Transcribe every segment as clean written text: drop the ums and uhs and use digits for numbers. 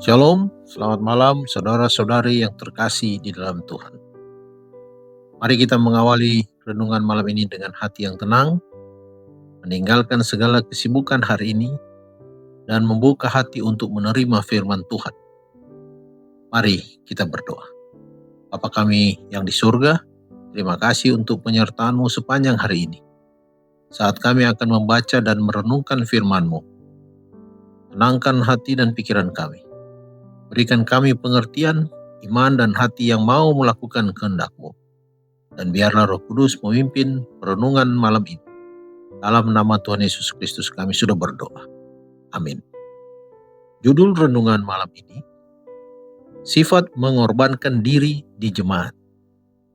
Shalom, selamat malam saudara-saudari yang terkasih di dalam Tuhan. Mari kita mengawali renungan malam ini dengan hati yang tenang, meninggalkan segala kesibukan hari ini, dan membuka hati untuk menerima firman Tuhan. Mari kita berdoa. Bapa kami yang di surga, terima kasih untuk penyertaan-Mu sepanjang hari ini. Saat kami akan membaca dan merenungkan firman-Mu, tenangkan hati dan pikiran kami. Berikan kami pengertian, iman, dan hati yang mau melakukan kehendak-Mu. Dan biarlah Roh Kudus memimpin perenungan malam ini. Dalam nama Tuhan Yesus Kristus kami sudah berdoa. Amin. Judul renungan malam ini, sifat mengorbankan diri di jemaat.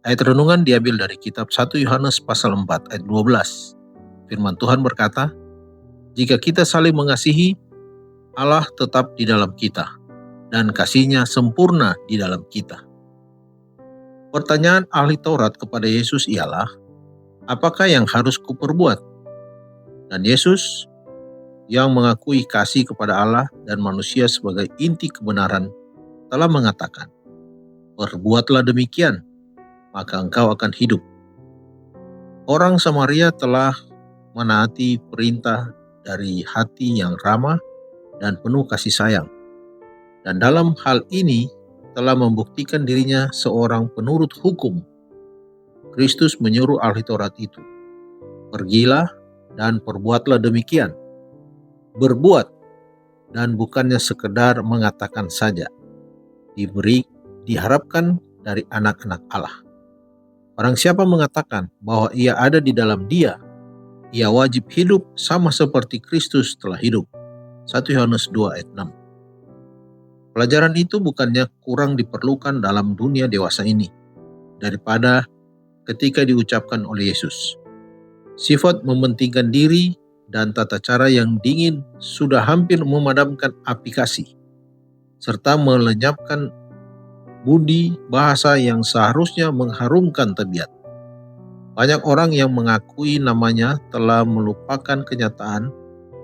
Ayat renungan diambil dari kitab 1 Yohanes pasal 4 ayat 12. Firman Tuhan berkata, jika kita saling mengasihi, Allah tetap di dalam kita, dan kasih-Nya sempurna di dalam kita. Pertanyaan ahli Taurat kepada Yesus ialah, apakah yang harus kuperbuat? Dan Yesus yang mengakui kasih kepada Allah dan manusia sebagai inti kebenaran telah mengatakan, perbuatlah demikian, maka engkau akan hidup. Orang Samaria telah menaati perintah dari hati yang ramah dan penuh kasih sayang. Dan dalam hal ini telah membuktikan dirinya seorang penurut hukum. Kristus menyuruh ahli Taurat itu, pergilah dan perbuatlah demikian. Berbuat dan bukannya sekedar mengatakan saja, diharapkan dari anak-anak Allah. Barang siapa mengatakan bahwa ia ada di dalam Dia, ia wajib hidup sama seperti Kristus telah hidup. 1 Yohanes 2 ayat 6. Pelajaran itu bukannya kurang diperlukan dalam dunia dewasa ini daripada ketika diucapkan oleh Yesus. Sifat mementingkan diri dan tata cara yang dingin sudah hampir memadamkan api kasih, serta melenyapkan budi bahasa yang seharusnya mengharumkan tabiat. Banyak orang yang mengakui namanya telah melupakan kenyataan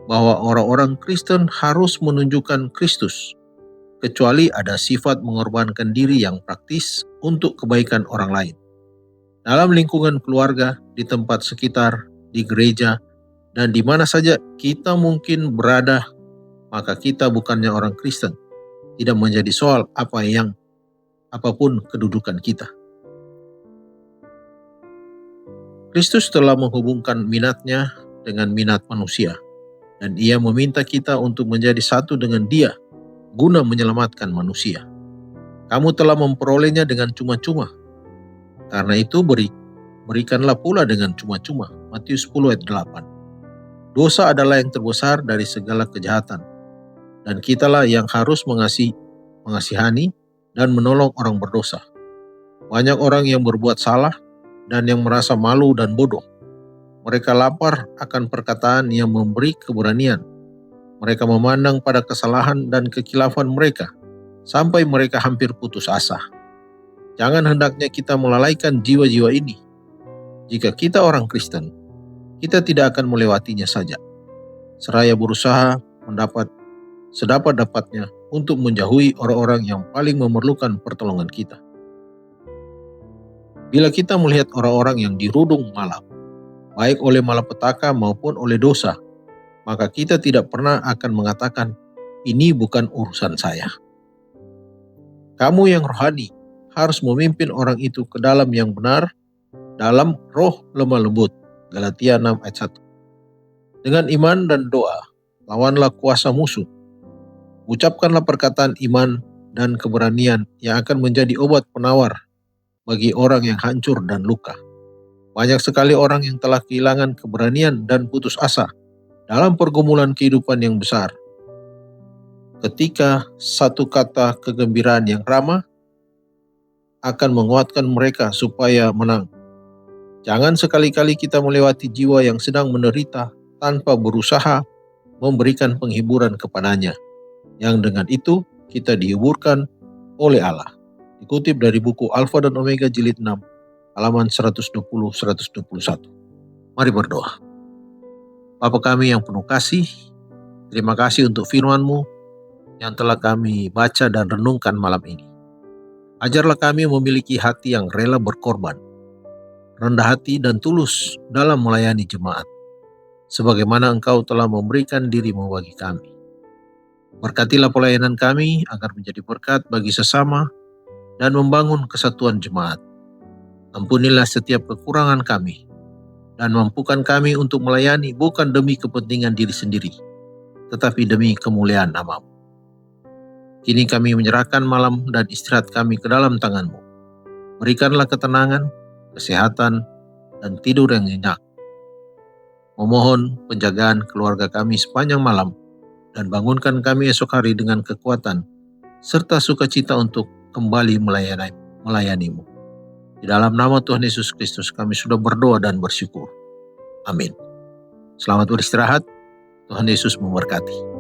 bahwa orang-orang Kristen harus menunjukkan Kristus, kecuali ada sifat mengorbankan diri yang praktis untuk kebaikan orang lain. Dalam lingkungan keluarga, di tempat sekitar, di gereja, dan di mana saja kita mungkin berada, maka kita bukannya orang Kristen. Tidak menjadi soal apapun kedudukan kita. Kristus telah menghubungkan minatnya dengan minat manusia, dan Ia meminta kita untuk menjadi satu dengan Dia, guna menyelamatkan manusia. Kamu telah memperolehnya dengan cuma-cuma. Karena itu berikanlah pula dengan cuma-cuma. Matius 10 ayat 8. Dosa adalah yang terbesar dari segala kejahatan. Dan kitalah yang harus mengasihani dan menolong orang berdosa. Banyak orang yang berbuat salah dan yang merasa malu dan bodoh. Mereka lapar akan perkataan yang memberi keberanian. Mereka memandang pada kesalahan dan kekilafan mereka, sampai mereka hampir putus asa. Jangan hendaknya kita melalaikan jiwa-jiwa ini. Jika kita orang Kristen, kita tidak akan melewatinya saja. Seraya berusaha sedapat-dapatnya untuk menjauhi orang-orang yang paling memerlukan pertolongan kita. Bila kita melihat orang-orang yang dirudung malam, baik oleh malapetaka maupun oleh dosa, maka kita tidak pernah akan mengatakan, ini bukan urusan saya. Kamu yang rohani harus memimpin orang itu ke dalam yang benar, dalam roh lemah lembut. Galatia 6 ayat 1. Dengan iman dan doa, lawanlah kuasa musuh. Ucapkanlah perkataan iman dan keberanian yang akan menjadi obat penawar bagi orang yang hancur dan luka. Banyak sekali orang yang telah kehilangan keberanian dan putus asa dalam pergumulan kehidupan yang besar. Ketika satu kata kegembiraan yang ramah akan menguatkan mereka supaya menang. Jangan sekali-kali kita melewati jiwa yang sedang menderita tanpa berusaha memberikan penghiburan kepadanya, yang dengan itu kita dihiburkan oleh Allah. Dikutip dari buku Alfa dan Omega jilid 6, halaman 120-121. Mari berdoa. Bapa kami yang penuh kasih, terima kasih untuk firman-Mu yang telah kami baca dan renungkan malam ini. Ajarlah kami memiliki hati yang rela berkorban, rendah hati dan tulus dalam melayani jemaat, sebagaimana Engkau telah memberikan diri-Mu bagi kami. Berkatilah pelayanan kami agar menjadi berkat bagi sesama dan membangun kesatuan jemaat. Ampunilah setiap kekurangan kami dan mampukan kami untuk melayani bukan demi kepentingan diri sendiri, tetapi demi kemuliaan nama-Mu. Kini kami menyerahkan malam dan istirahat kami ke dalam tangan-Mu. Berikanlah ketenangan, kesehatan, dan tidur yang nyenyak. Memohon penjagaan keluarga kami sepanjang malam dan bangunkan kami esok hari dengan kekuatan serta sukacita untuk kembali melayani-Mu. Di dalam nama Tuhan Yesus Kristus kami sudah berdoa dan bersyukur. Amin. Selamat beristirahat. Tuhan Yesus memberkati.